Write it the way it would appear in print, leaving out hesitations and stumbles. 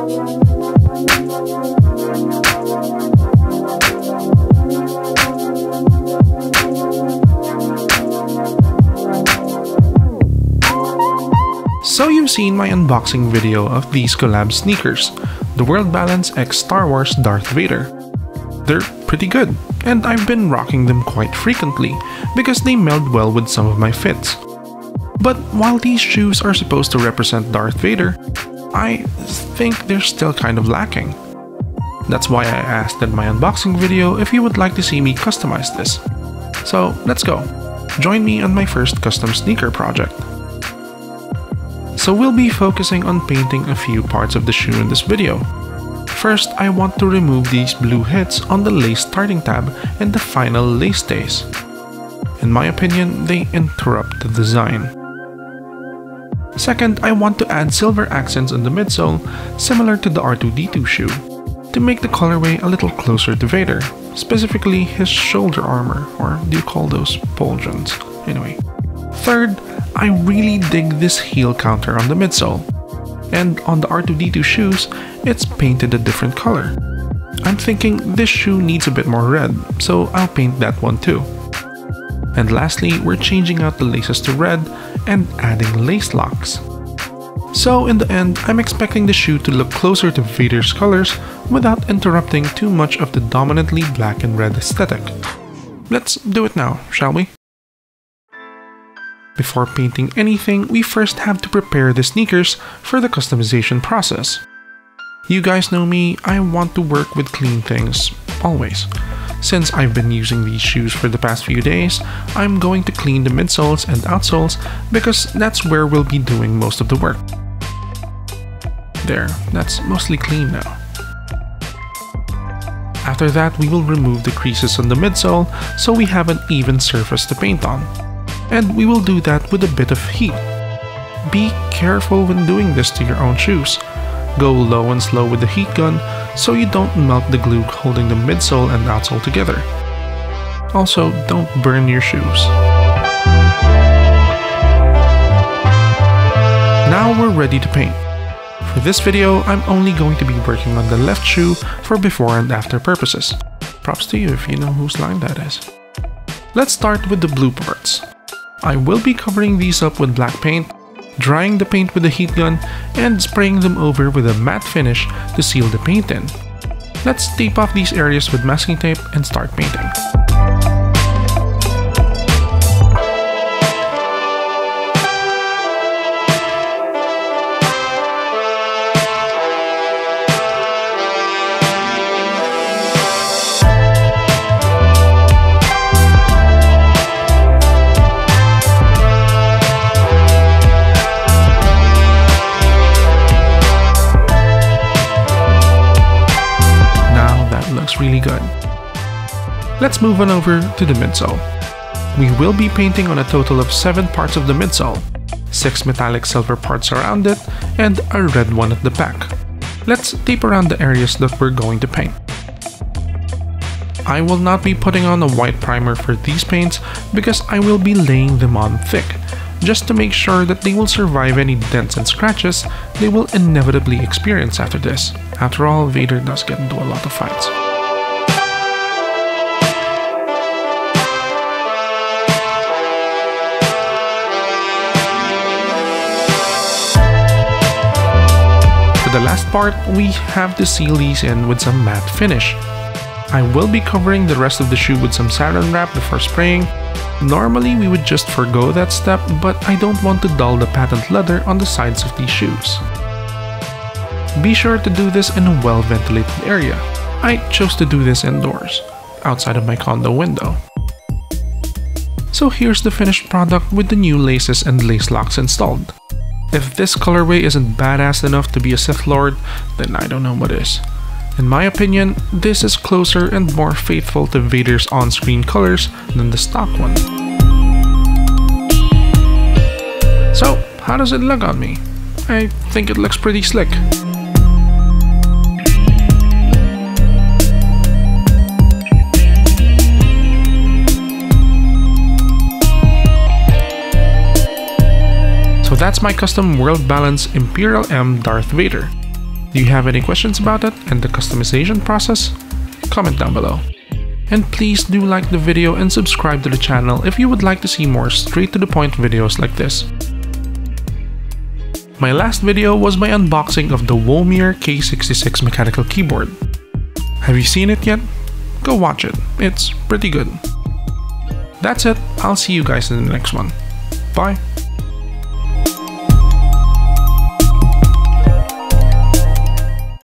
So you've seen my unboxing video of these collab sneakers, the World Balance x Star Wars Darth Vader. They're pretty good, and I've been rocking them quite frequently because they meld well with some of my fits. But while these shoes are supposed to represent Darth Vader, I think they're still kind of lacking. That's why I asked in my unboxing video if you would like to see me customize this. So let's go. Join me on my first custom sneaker project. So we'll be focusing on painting a few parts of the shoe in this video. First, I want to remove these blue hits on the lace starting tab and the final lace stays. In my opinion, they interrupt the design. Second, I want to add silver accents on the midsole, similar to the R2-D2 shoe, to make the colorway a little closer to Vader, specifically his shoulder armor, or do you call those pauldrons? Anyway. Third, I really dig this heel counter on the midsole, and on the R2-D2 shoes, it's painted a different color. I'm thinking this shoe needs a bit more red, so I'll paint that one too. And lastly, we're changing out the laces to red and adding lace locks. So in the end, I'm expecting the shoe to look closer to Vader's colors without interrupting too much of the dominantly black and red aesthetic. Let's do it now, shall we? Before painting anything, we first have to prepare the sneakers for the customization process. You guys know me, I want to work with clean things, always. Since I've been using these shoes for the past few days, I'm going to clean the midsoles and outsoles because that's where we'll be doing most of the work. There, that's mostly clean now. After that, we will remove the creases on the midsole so we have an even surface to paint on. And we will do that with a bit of heat. Be careful when doing this to your own shoes. Go low and slow with the heat gun so you don't melt the glue holding the midsole and outsole together. Also, don't burn your shoes. Now we're ready to paint. For this video, I'm only going to be working on the left shoe for before and after purposes. Props to you if you know whose line that is. Let's start with the blue parts. I will be covering these up with black paint, drying the paint with a heat gun, and spraying them over with a matte finish to seal the paint in. Let's tape off these areas with masking tape and start painting. Really good. Let's move on over to the midsole. We will be painting on a total of 7 parts of the midsole, 6 metallic silver parts around it, and a red one at the back. Let's tape around the areas that we're going to paint. I will not be putting on a white primer for these paints because I will be laying them on thick, just to make sure that they will survive any dents and scratches they will inevitably experience after this. After all, Vader does get into a lot of fights. For the last part, we have to seal these in with some matte finish. I will be covering the rest of the shoe with some saran wrap before spraying. Normally we would just forgo that step, but I don't want to dull the patent leather on the sides of these shoes. Be sure to do this in a well-ventilated area. I chose to do this indoors, outside of my condo window. So here's the finished product with the new laces and lace locks installed. If this colorway isn't badass enough to be a Sith Lord, then I don't know what is. In my opinion, this is closer and more faithful to Vader's on-screen colors than the stock one. So, how does it look on me? I think it looks pretty slick. So that's my custom World Balance Imperial M Darth Vader. Do you have any questions about it and the customization process? Comment down below. And please do like the video and subscribe to the channel if you would like to see more straight to the point videos like this. My last video was my unboxing of the Womir K66 mechanical keyboard. Have you seen it yet? Go watch it, it's pretty good. That's it, I'll see you guys in the next one. Bye!